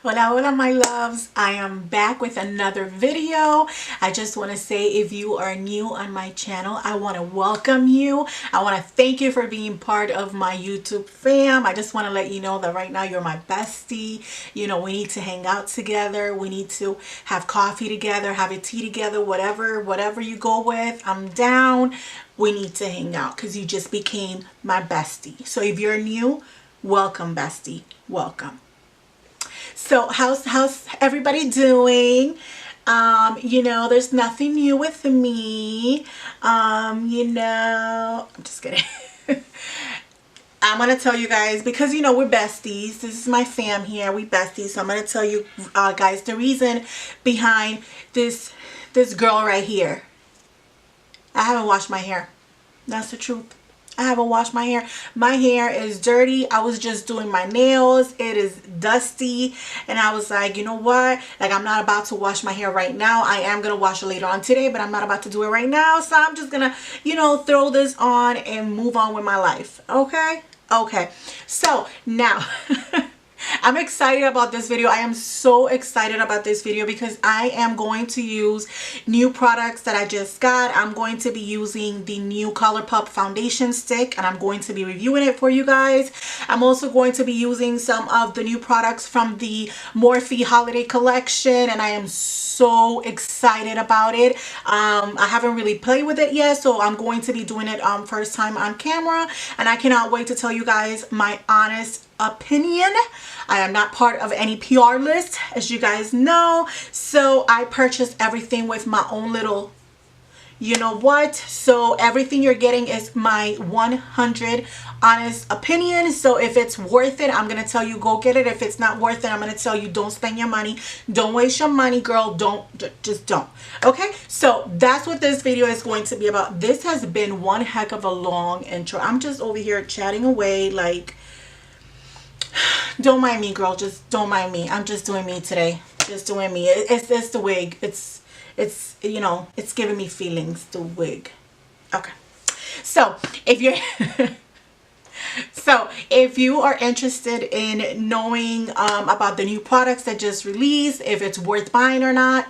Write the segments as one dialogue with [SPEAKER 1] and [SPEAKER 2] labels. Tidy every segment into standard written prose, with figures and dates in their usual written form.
[SPEAKER 1] Hola, hola, my loves. I am back with another video. I just want to say, if you are new on my channel, I want to welcome you. I want to thank you for being part of my YouTube fam. I just want to let you know that right now you're my bestie. You know, we need to hang out together. We need to have coffee together, have a tea together, whatever you go with. I'm down. We need to hang out because you just became my bestie. So if you're new, welcome, bestie. Welcome. So how's everybody doing? There's nothing new with me. I'm just kidding. I'm gonna tell you guys because we're besties. This is my fam here. We besties. So I'm gonna tell you guys the reason behind this girl right here. I haven't washed my hair. That's the truth. I haven't washed my hair. My hair is dirty. I was just doing my nails. It is dusty. And I was like, you know what? Like, I'm not about to wash my hair right now. I am going to wash it later on today, but I'm not about to do it right now. So I'm just going to, throw this on and move on with my life. Okay? Okay. So now... I'm excited about this video. I am so excited about this video because I am going to use new products that I just got. I'm going to be using the new ColourPop foundation stick and I'm going to be reviewing it for you guys. I'm also going to be using some of the new products from the Morphe holiday collection and I am so excited about it. I haven't really played with it yet, so I'm going to be doing it first time on camera and I cannot wait to tell you guys my honest opinion. I am not part of any PR list, as you guys know, so I purchased everything with my own little so everything you're getting is my 100 honest opinion. So if it's worth it, I'm gonna tell you go get it. If it's not worth it, I'm gonna tell you don't spend your money, don't waste your money, girl. Just don't. Okay, so that's what this video is going to be about. This has been one heck of a long intro. I'm just over here chatting away, like, don't mind me, girl. Just don't mind me. I'm just doing me today. Just doing me. It's the wig. It's it's giving me feelings, the wig. Okay. So if you're if you are interested in knowing about the new products that just released, if it's worth buying or not,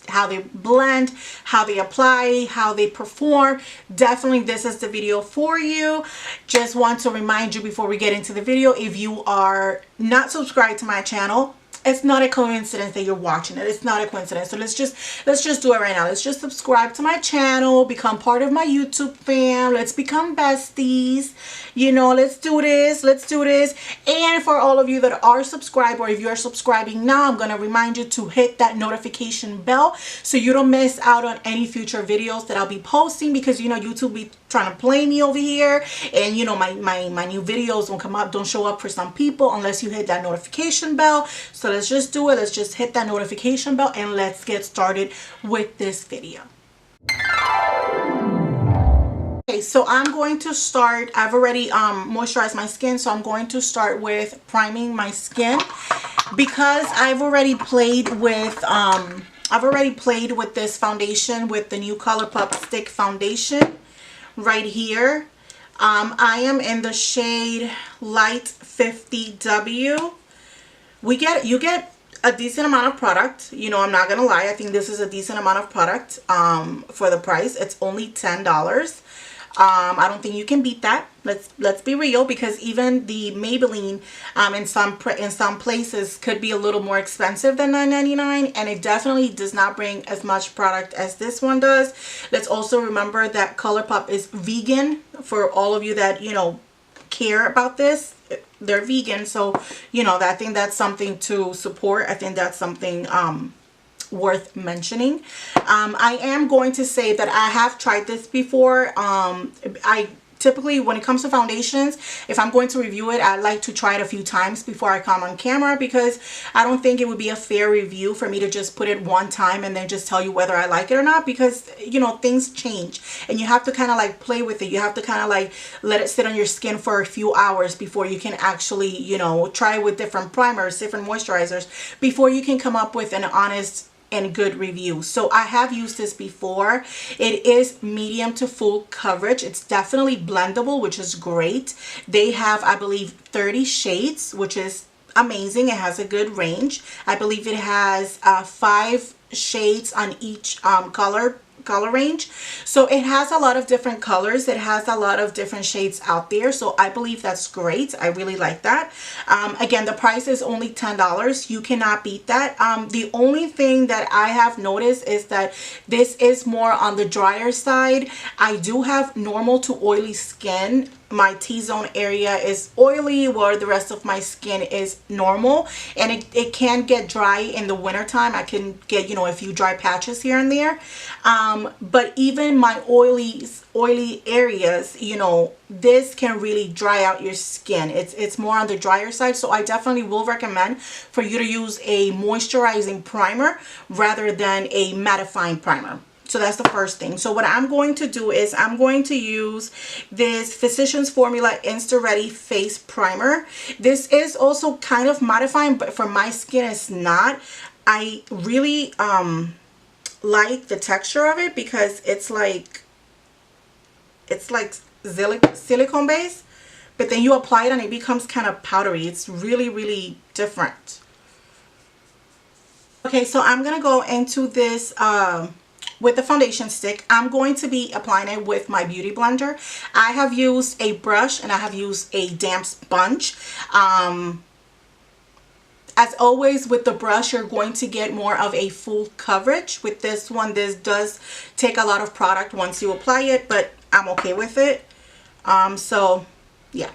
[SPEAKER 1] how they blend, how they apply, how they perform, definitely this is the video for you. Just want to remind you before we get into the video, if you are not subscribed to my channel, it's not a coincidence that you're watching it. It's not a coincidence. So let's just do it right now. Let's just subscribe to my channel, become part of my YouTube fam. Let's become besties. Let's do this. Let's do this. And for all of you that are subscribed, or if you're subscribing now, I'm going to remind you to hit that notification bell so you don't miss out on any future videos that I'll be posting, because YouTube be trying to play me over here, and my new videos don't show up for some people unless you hit that notification bell. So let's just do it. Let's just hit that notification bell and let's get started with this video. Okay, so I'm going to start. I've already moisturized my skin, so I'm going to start with priming my skin because I've already played with this foundation, with the new ColourPop stick foundation right here. I am in the shade Light 50W. You get a decent amount of product. I'm not gonna lie, I think this is a decent amount of product for the price. It's only $10. I don't think you can beat that. Let's be real, because even the Maybelline in some places could be a little more expensive than $9.99, and it definitely does not bring as much product as this one does. Let's also remember that ColourPop is vegan. For all of you that care about this, they're vegan, so I think that's something to support. I think that's something worth mentioning. I am going to say that I have tried this before. I typically, when it comes to foundations, if I'm going to review it, I like to try it a few times before I come on camera, because I don't think it would be a fair review for me to just put it one time and then just tell you whether I like it or not, because things change and you have to kind of like play with it. You have to kind of like let it sit on your skin for a few hours before you can actually try with different primers, different moisturizers, before you can come up with an honest and good review. So I have used this before. It is medium to full coverage. It's definitely blendable, which is great. They have, I believe, 30 shades, which is amazing. It has a good range. I believe it has 5 shades on each color range, so it has a lot of different colors. It has a lot of different shades out there, so I believe that's great. I really like that. Again, the price is only $10. You cannot beat that. The only thing that I have noticed is that this is more on the drier side. I do have normal to oily skin. My T-zone area is oily where the rest of my skin is normal, and it can get dry in the winter time. I can get, you know, a few dry patches here and there, but even my oily areas, you know, this can really dry out your skin. It's more on the drier side, so I definitely will recommend for you to use a moisturizing primer rather than a mattifying primer. So that's the first thing. So what I'm going to do is I'm going to use this Physicians Formula Insta Ready Face Primer. This is also kind of mattifying, but for my skin it's not. I really like the texture of it because it's like silicone base, but then you apply it and it becomes kind of powdery. It's really, really different. Okay, so I'm gonna go into this with the foundation stick. I'm going to be applying it with my beauty blender. I have used a brush and I have used a damp sponge. As always with the brush, you're going to get more of a full coverage. With this one, this does take a lot of product once you apply it, but I'm okay with it. So yeah.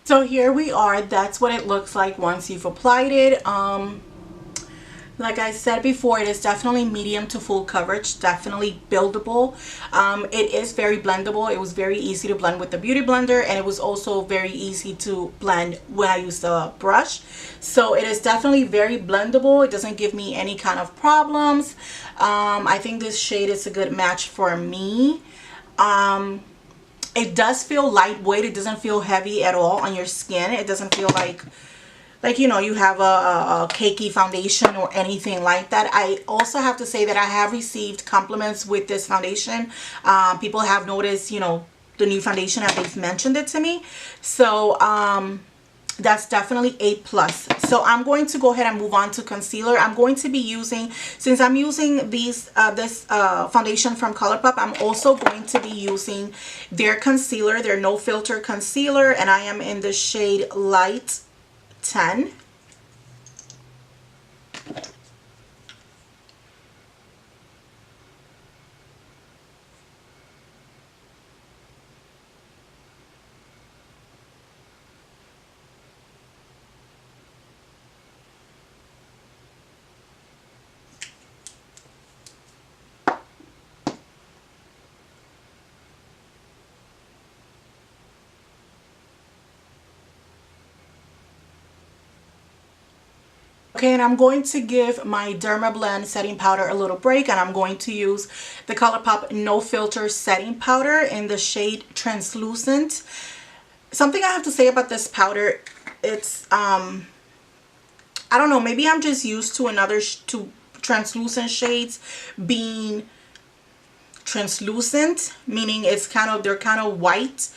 [SPEAKER 1] So here we are. That's what it looks like once you've applied it. Like I said before, it is definitely medium to full coverage, definitely buildable. It is very blendable. It was very easy to blend with the beauty blender, and it was also very easy to blend when I used the brush. So it is definitely very blendable. It doesn't give me any kind of problems. I think this shade is a good match for me. It does feel lightweight. It doesn't feel heavy at all on your skin. It doesn't feel like you know, you have a cakey foundation or anything like that. I also have to say that I have received compliments with this foundation. People have noticed, you know, the new foundation, and they've mentioned it to me. So that's definitely a plus. So I'm going to go ahead and move on to concealer. I'm going to be using, since I'm using this foundation from ColourPop, I'm also going to be using their concealer, their no filter concealer, and I am in the shade Light 10. Okay, and I'm going to give my Dermablend setting powder a little break, and I'm going to use the ColourPop No Filter setting powder in the shade Translucent. Something I have to say about this powder, it's I don't know, maybe I'm just used to translucent shades being translucent, meaning it's they're kind of white.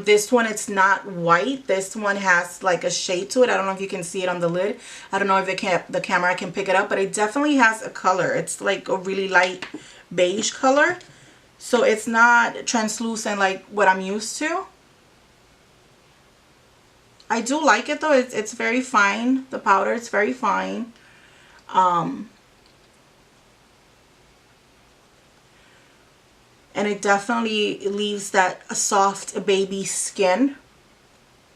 [SPEAKER 1] This one, it's not white. This one has like a shade to it. I don't know if you can see it on the lid. I don't know if the camera can pick it up, but it definitely has a color. It's like a really light beige color, so it's not translucent like what I'm used to. I do like it though. It's very fine. The powder, it's very fine. And it definitely leaves that soft baby skin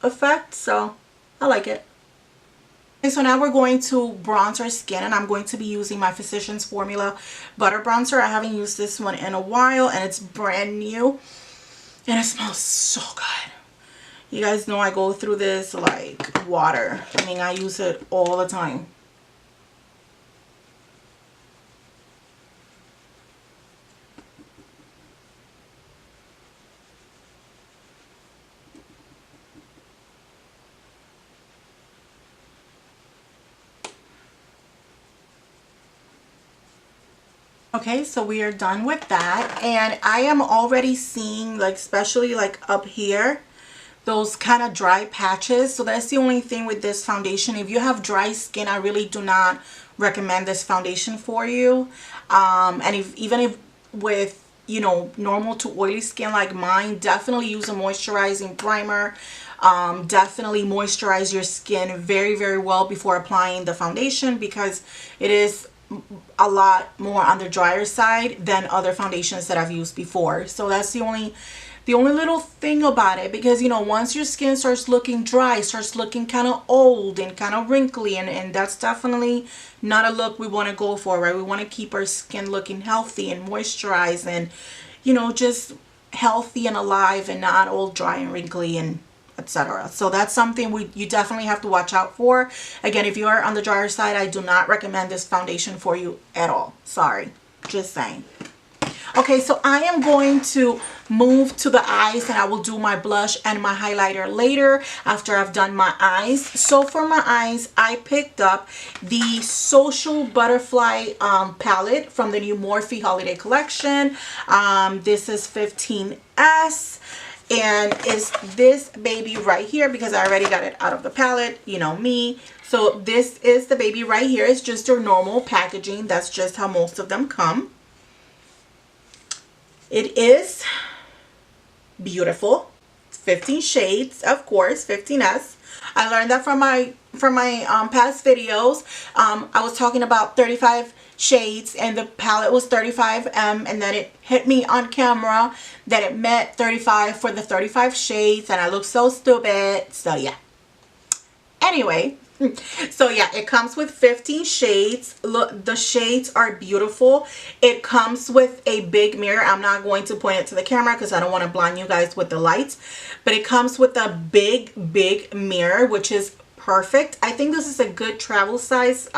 [SPEAKER 1] effect, so I like it. Okay, so now we're going to bronze our skin, and I'm going to be using my Physicians Formula Butter Bronzer. I haven't used this one in a while, and it's brand new, and it smells so good. You guys know I go through this like water. I mean, I use it all the time. Okay, so we are done with that, and I am already seeing, like, especially like up here, those kind of dry patches. So that's the only thing with this foundation. If you have dry skin, I really do not recommend this foundation for you. And even if with, you know, normal to oily skin like mine, definitely use a moisturizing primer. Definitely moisturize your skin very, very well before applying the foundation, because it is a lot more on the drier side than other foundations that I've used before. So that's the only little thing about it, because, you know, once your skin starts looking dry, starts looking kind of old and kind of wrinkly, and that's definitely not a look we want to go for, right? We want to keep our skin looking healthy and moisturized and, you know, just healthy and alive, and not all dry and wrinkly and etc. So that's something you definitely have to watch out for. Again, if you are on the drier side, I do not recommend this foundation for you at all. Sorry, just saying. Okay, so I am going to move to the eyes, and I will do my blush and my highlighter later after I've done my eyes. So for my eyes, I picked up the Social Butterfly palette from the new Morphe holiday collection. This is 15S. And it's this baby right here, because I already got it out of the palette, you know me. So this is the baby right here. It's just your normal packaging. That's just how most of them come. It is beautiful. It's 15 shades, of course, 15S. I learned that from my past videos. I was talking about 35 shades and the palette was 35, and then it hit me on camera that it meant 35 for the 35 shades, and I look so stupid. So yeah. Anyway, so yeah, it comes with 15 shades. Look, the shades are beautiful. It comes with a big mirror. I'm not going to point it to the camera because I don't want to blind you guys with the lights, but it comes with a big mirror, which is perfect. I think this is a good travel size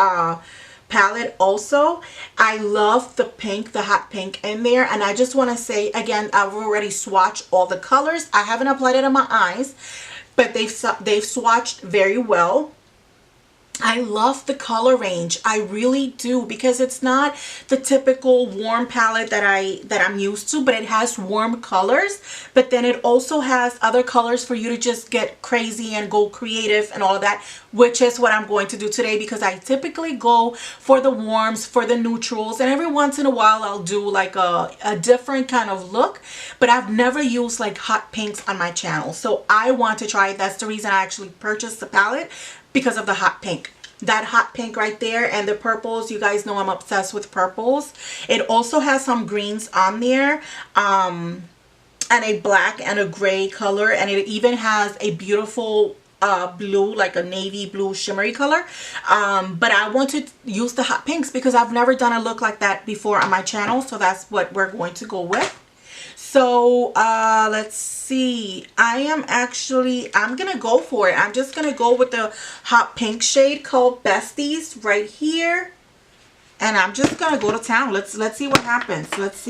[SPEAKER 1] palette. Also, I love the pink, the hot pink in there, and I just want to say again, I've already swatched all the colors. I haven't applied it on my eyes, but they've swatched very well. I love the color range. I really do, because it's not the typical warm palette that I'm used to, but it has warm colors, but then it also has other colors for you to just get crazy and go creative and all of that, which is what I'm going to do today, because I typically go for the warms, for the neutrals, and every once in a while I'll do like a different kind of look, but I've never used like hot pinks on my channel. So I want to try it. That's the reason I actually purchased the palette, because of the hot pink. That hot pink right there, and the purples. You guys know I'm obsessed with purples. It also has some greens on there, and a black and a gray color, and it even has a beautiful blue, like a navy blue shimmery color. But I want to use the hot pinks because I've never done a look like that before on my channel, so that's what we're going to go with. So let's see, I'm gonna go for it. I'm just gonna go with the hot pink shade called Besties right here, and I'm just gonna go to town. Let's see what happens. Let's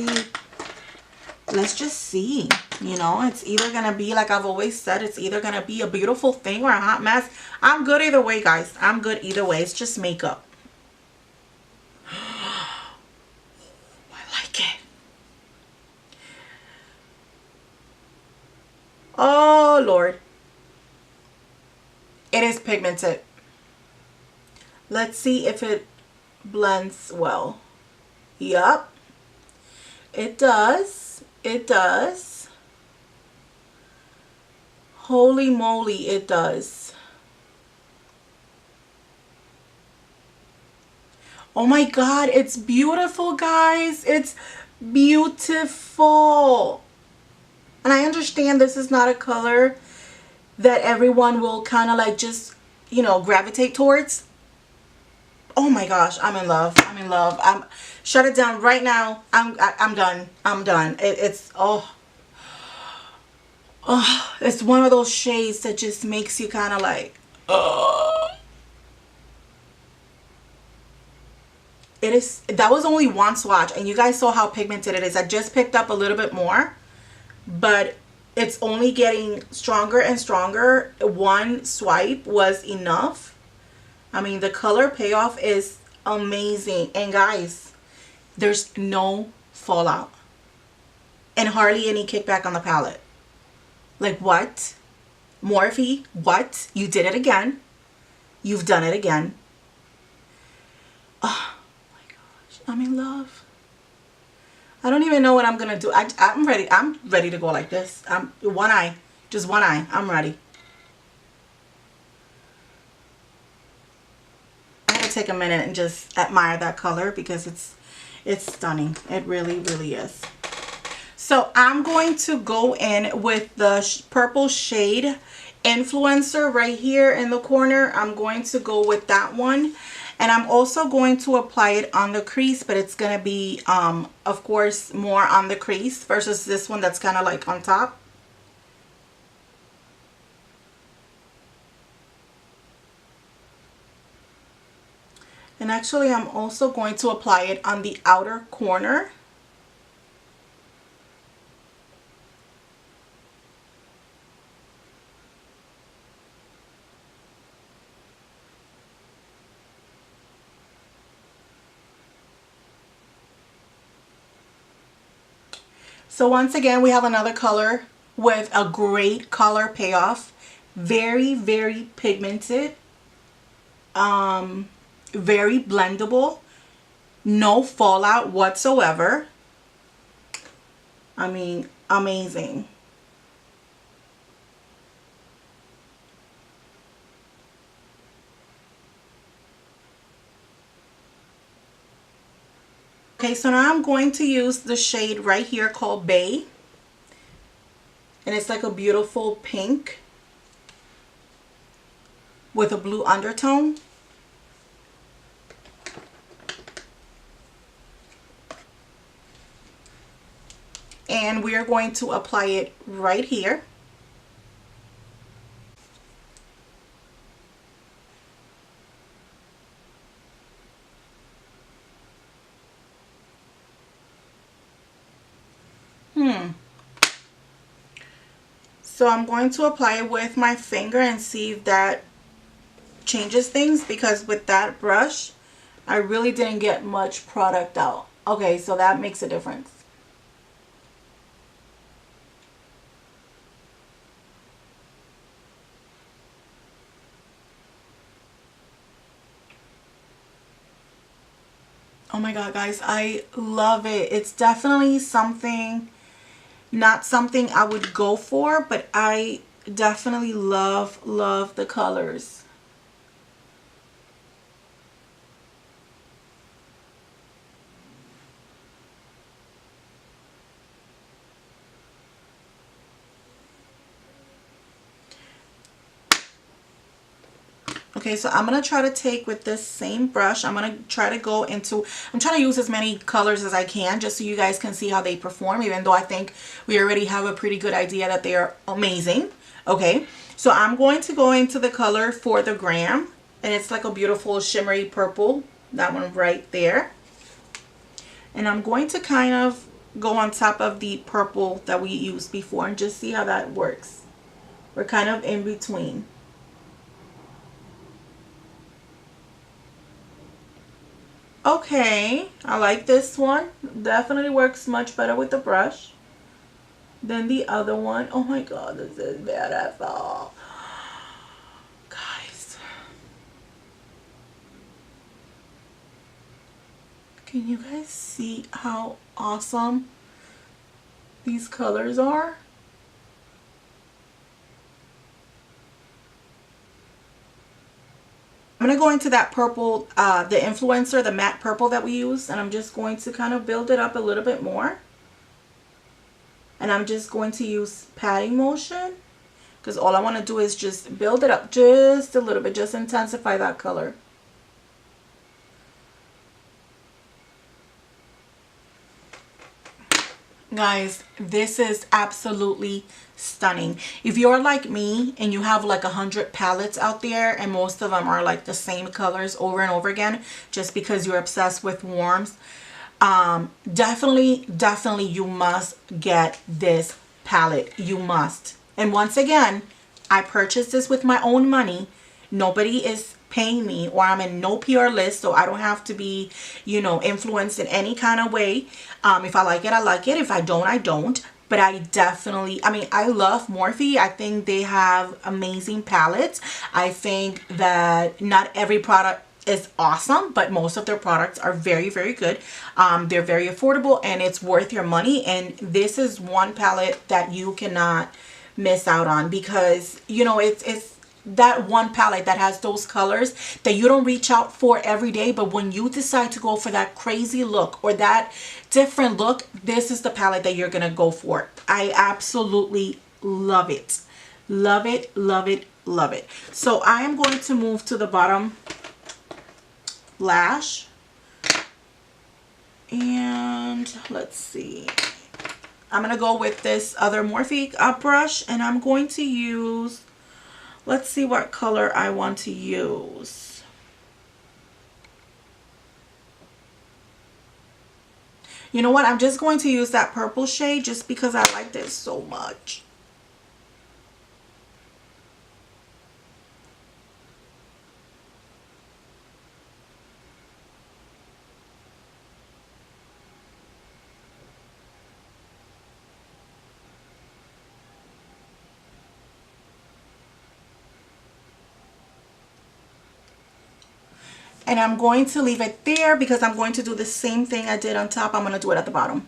[SPEAKER 1] just see. You know, it's either gonna be, like I've always said, it's either gonna be a beautiful thing or a hot mess. I'm good either way, guys. I'm good either way. It's just makeup. I like it. Oh Lord, it is pigmented. Let's see if it blends well. Yup, it does. It does. Holy moly, it does. Oh my God, it's beautiful, guys. It's beautiful. And I understand this is not a color that everyone will kind of like just, you know, gravitate towards. Oh my gosh, I'm in love. I'm in love. Shut it down right now. I'm done. I'm done. It's it's one of those shades that just makes you kind of like, It is. That was only one swatch, and you guys saw how pigmented it is. I just picked up a little bit more, but it's only getting stronger and stronger. One swipe was enough. I mean, the color payoff is amazing. And guys, There's no fallout and hardly any kickback on the palette. Like, what? Morphe, what? You did it again. You've done it again. Oh my gosh, I'm in love. I don't even know what I'm gonna do. I'm ready. I'm ready to go like this. One eye, just one eye. I'm ready. I had to take a minute and just admire that color because it's stunning. It really, really is. So I'm going to go in with the purple shade Influencer right here in the corner. I'm going to go with that one. And I'm also going to apply it on the crease, but it's going to be, of course, more on the crease versus this one that's kind of like on top. And actually, I'm also going to apply it on the outer corner. So once again, we have another color with a great color payoff. Very, very pigmented. Very blendable. No fallout whatsoever. I mean, amazing. Okay, so now I'm going to use the shade right here called Bay. And it's like a beautiful pink with a blue undertone. And we are going to apply it right here. So I'm going to apply it with my finger and see if that changes things, because with that brush, I really didn't get much product out. Okay, so that makes a difference. Oh my god, guys, I love it. It's definitely something, not something I would go for, but I definitely love the colors. Okay, so I'm going to try to take with this same brush, I'm going to try to go into, I'm trying to use as many colors as I can just so you guys can see how they perform, even though I think we already have a pretty good idea that they are amazing. Okay, so I'm going to go into the color for the Glam, and it's like a beautiful shimmery purple, that one right there. And I'm going to kind of go on top of the purple that we used before and just see how that works. We're kind of in between. Okay, I like this one. Definitely works much better with the brush than the other one. Oh my god, this is beautiful. Guys, can you guys see how awesome these colors are? I'm going to go into that purple, the Influencer, the matte purple that we use, and I'm just going to kind of build it up a little bit more. And I'm just going to use patting motion, because all I want to do is just build it up just a little bit, just intensify that color. Guys, this is absolutely stunning. If you're like me and you have like 100 palettes out there and most of them are like the same colors over and over again just because you're obsessed with warms, definitely you must get this palette. You must. And once again, I purchased this with my own money. Nobody is paying me, or I'm in no PR list, so I don't have to be, you know, influenced in any kind of way. If I like it, I like it. If I don't, I don't. But I definitely, I mean, I love Morphe. I think they have amazing palettes. I think that not every product is awesome, but most of their products are very, very good. They're very affordable and it's worth your money. And this is one palette that you cannot miss out on, because, you know, it's that one palette that has those colors that you don't reach out for every day, but when you decide to go for that crazy look or that different look, this is the palette that you're gonna go for. I absolutely love it. Love it, love it, love it. So I am going to move to the bottom lash, and let's see, I'm gonna go with this other Morphe brush, and I'm going to use, let's see what color I want to use. You know what? I'm just going to use that purple shade just because I like this so much. And I'm going to leave it there because I'm going to do the same thing I did on top. I'm going to do it at the bottom.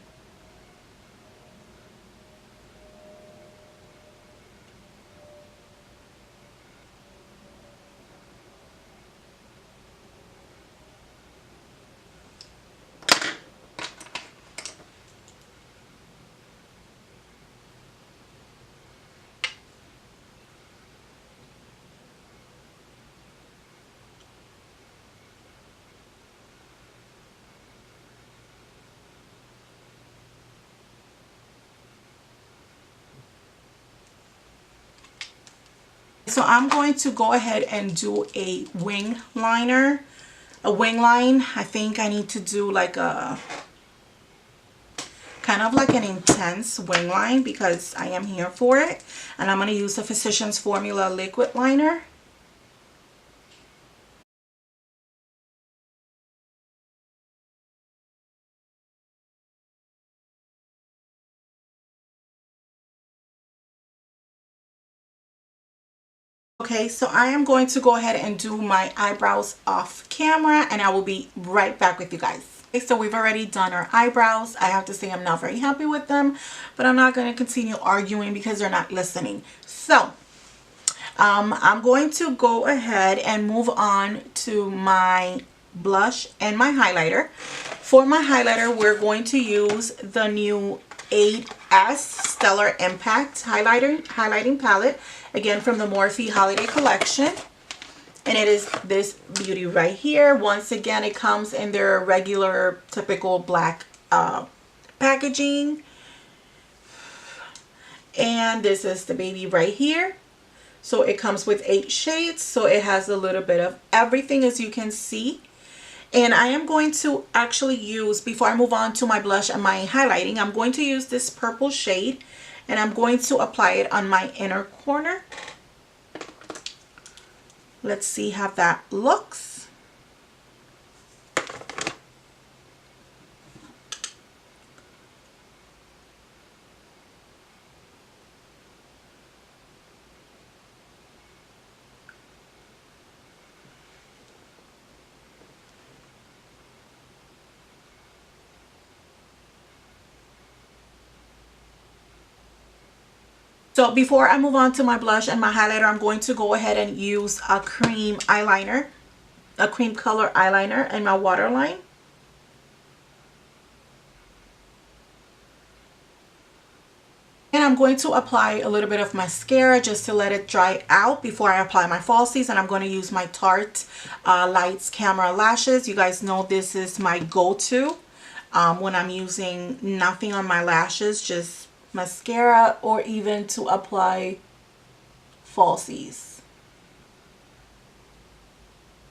[SPEAKER 1] So I'm going to go ahead and do a wing liner, a wing line. I think I need to do like a kind of like an intense wing line because I am here for it. And I'm going to use the Physicians Formula liquid liner. Okay, so I am going to go ahead and do my eyebrows off camera, and I will be right back with you guys. Okay, so we've already done our eyebrows. I have to say I'm not very happy with them, but I'm not going to continue arguing because they're not listening. So I'm going to go ahead and move on to my blush and my highlighter. For my highlighter, we're going to use the new 8S Stellar Impact highlighting palette, again from the Morphe Holiday Collection. And it is this beauty right here. Once again, it comes in their regular typical black packaging. And this is the baby right here. So it comes with 8 shades, so it has a little bit of everything, as you can see. And I am going to actually use, before I move on to my blush and my highlighting, I'm going to use this purple shade, and I'm going to apply it on my inner corner. Let's see how that looks. So before I move on to my blush and my highlighter, I'm going to go ahead and use a cream eyeliner, a cream color eyeliner in my waterline. And I'm going to apply a little bit of mascara just to let it dry out before I apply my falsies. And I'm going to use my Tarte Lights Camera Lashes. You guys know this is my go-to when I'm using nothing on my lashes, just mascara, or even to apply falsies.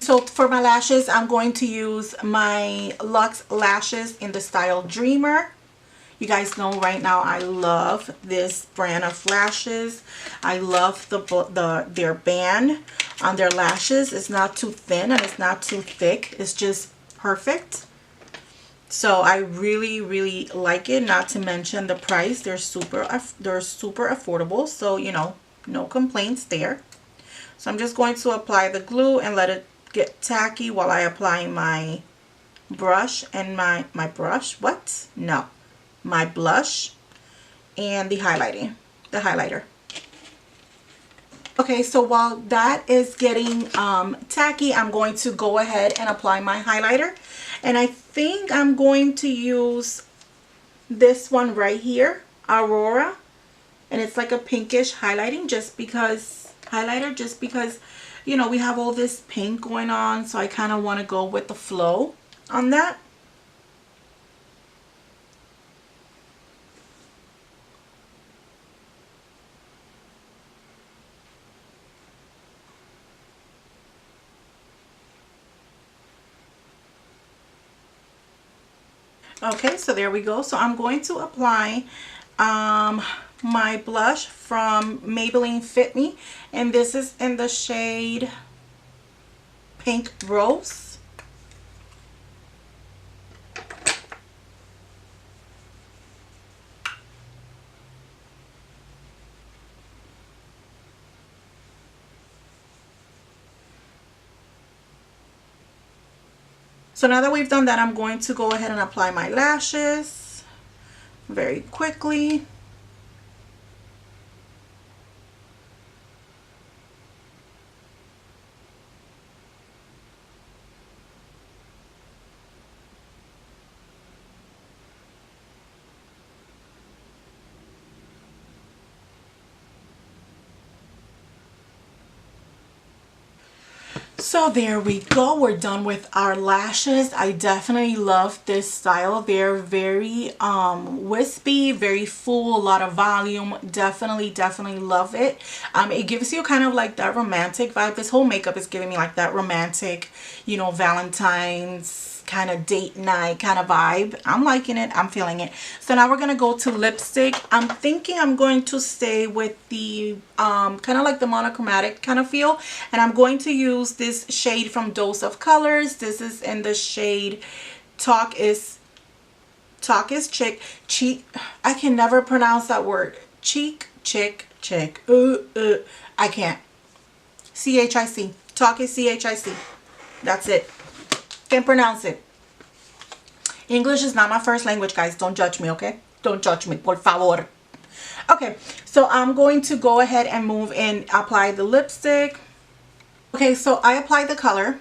[SPEAKER 1] So for my lashes, I'm going to use my Luxe lashes in the style Dreamer. You guys know right now I love this brand of lashes. I love their band on their lashes. It's not too thin and it's not too thick. It's just perfect. So I really like it. Not to mention the price. They're super affordable. So, you know, no complaints there. So I'm just going to apply the glue and let it get tacky while I apply my brush and my blush and the highlighter. Okay, so while that is getting tacky, I'm going to go ahead and apply my highlighter, and I think I'm going to use this one right here, Aurora, and it's like a pinkish highlighter just because you know we have all this pink going on, so I kind of want to go with the flow on that. Okay, so there we go. So I'm going to apply my blush from Maybelline Fit Me, and this is in the shade Pink Rose. So now that we've done that, I'm going to go ahead and apply my lashes very quickly. So there we go. We're done with our lashes. I definitely love this style. They're very wispy, very full, a lot of volume. Definitely love it. It gives you kind of like that romantic vibe. This whole makeup is giving me like that romantic, you know, Valentine's kind of date night kind of vibe. I'm liking it. I'm feeling it. So now we're going to go to lipstick. I'm thinking I'm going to stay with the kind of like the monochromatic kind of feel, and I'm going to use this shade from Dose of Colors. This is in the shade Talk is Cheek. I can never pronounce that word. Chick. I can't. CHIC. Talk is CHIC. That's it. Can't pronounce it. English is not my first language, guys. Don't judge me, okay? Don't judge me, por favor. Okay, so I'm going to go ahead and move and apply the lipstick. Okay, so I applied the color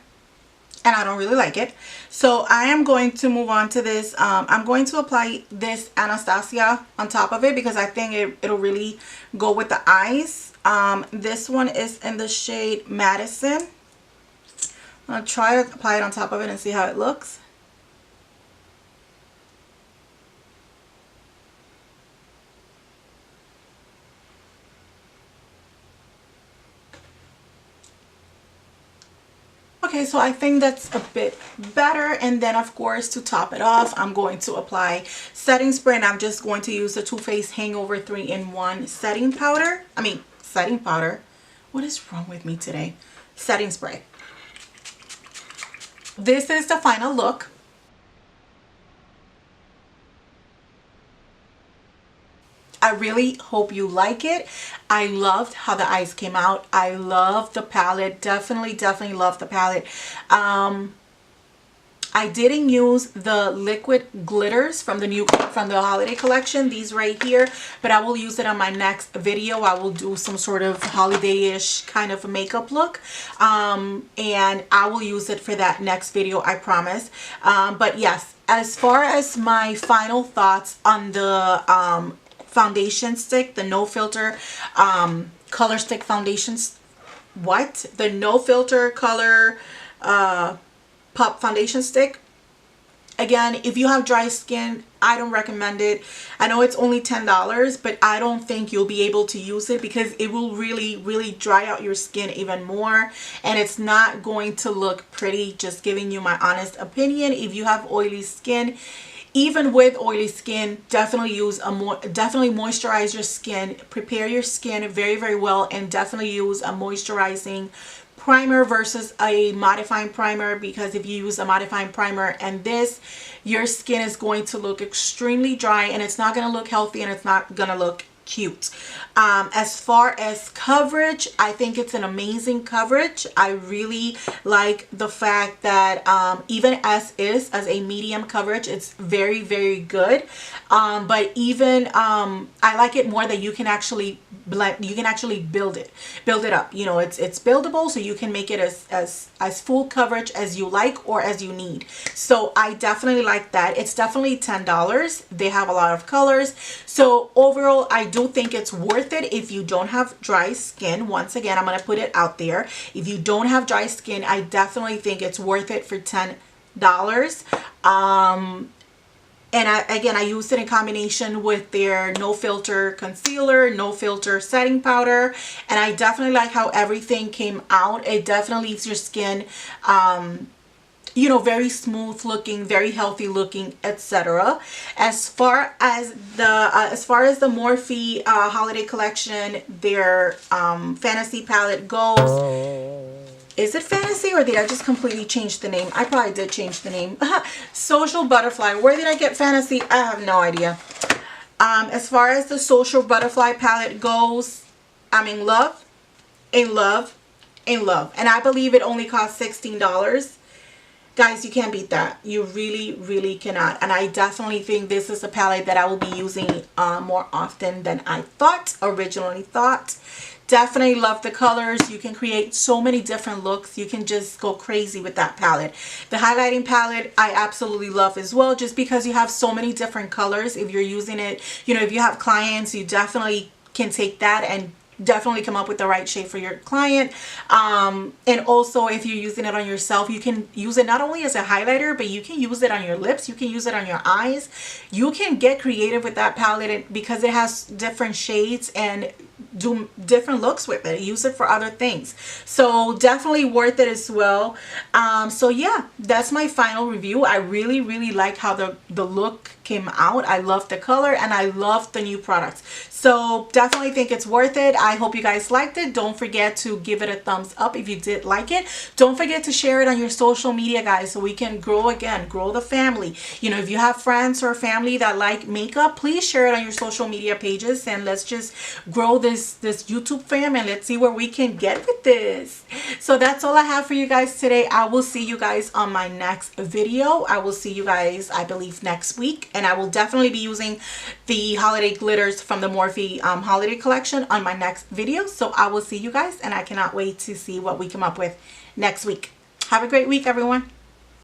[SPEAKER 1] and I don't really like it. So I am going to move on to this. I'm going to apply this Anastasia on top of it because I think it'll really go with the eyes. This one is in the shade Madison. I'll try to apply it on top of it and see how it looks. Okay, so I think that's a bit better, and then of course to top it off I'm going to apply setting spray, and I'm just going to use the Too Faced Hangover 3-in-1 setting powder. Setting powder. What is wrong with me today? Setting spray. This is the final look. I really hope you like it. I loved how the eyes came out. I love the palette. Definitely love the palette. I didn't use the liquid glitters from the holiday collection, these right here, but I will use it on my next video. I will do some sort of holiday-ish kind of makeup look, and I will use it for that next video, I promise. But yes, as far as my final thoughts on the foundation stick, the no filter color stick foundations, the no filter color pop foundation stick. Again, if you have dry skin, I don't recommend it. I know it's only $10, but I don't think you'll be able to use it because it will really dry out your skin even more, and it's not going to look pretty. Just giving you my honest opinion. If you have oily skin, even with oily skin, definitely definitely moisturize your skin, prepare your skin very, very well, and definitely use a moisturizing primer versus a modifying primer, because if you use a modifying primer and this, your skin is going to look extremely dry, and it's not going to look healthy, and it's not going to look cute. As far as coverage, I think it's an amazing coverage. I really like the fact that even as a medium coverage, it's very, very good. But even I like it more that you can actually build it up. You know, it's buildable, so you can make it as full coverage as you like or as you need. So I definitely like that. It's definitely $10. They have a lot of colors. So overall, I do think it's worth it if you don't have dry skin. Once again, I'm going to put it out there. If you don't have dry skin, I definitely think it's worth it for $10. And I used it in combination with their no filter concealer, no filter setting powder, and I definitely like how everything came out. It definitely leaves your skin you know, very smooth looking, very healthy looking, etc. As far as the Morphe holiday collection, their fantasy palette goes, is it fantasy, or did I just completely change the name? I probably did change the name. Social Butterfly. Where did I get fantasy? I have no idea. As far as the Social Butterfly palette goes, I'm in love, in love, in love. And I believe it only cost $16. Guys, you can't beat that. You really, really cannot. And I definitely think this is a palette that I will be using more often than I originally thought. Definitely love the colors. You can create so many different looks. You can just go crazy with that palette. The highlighting palette I absolutely love as well, just because you have so many different colors. If you're using it, you know, if you have clients, you definitely can take that and definitely come up with the right shade for your client. And also, if you're using it on yourself, you can use it not only as a highlighter, but you can use it on your lips, you can use it on your eyes. You can get creative with that palette because it has different shades and do different looks with it. Use it for other things. So definitely worth it as well. So yeah, that's my final review. I really, really like how the look came out. I love the color and I love the new products. So definitely think it's worth it. I hope you guys liked it. Don't forget to give it a thumbs up if you did like it. Don't forget to share it on your social media, guys, so we can grow again, grow the family. You know, if you have friends or family that like makeup, please share it on your social media pages, and let's just grow this YouTube fam, and let's see where we can get with this. So that's all I have for you guys today. I will see you guys on my next video. I will see you guys, I believe, next week, and I will definitely be using the holiday glitters from the Morphe holiday collection on my next video. So I will see you guys, and I cannot wait to see what we come up with next week. Have a great week, everyone.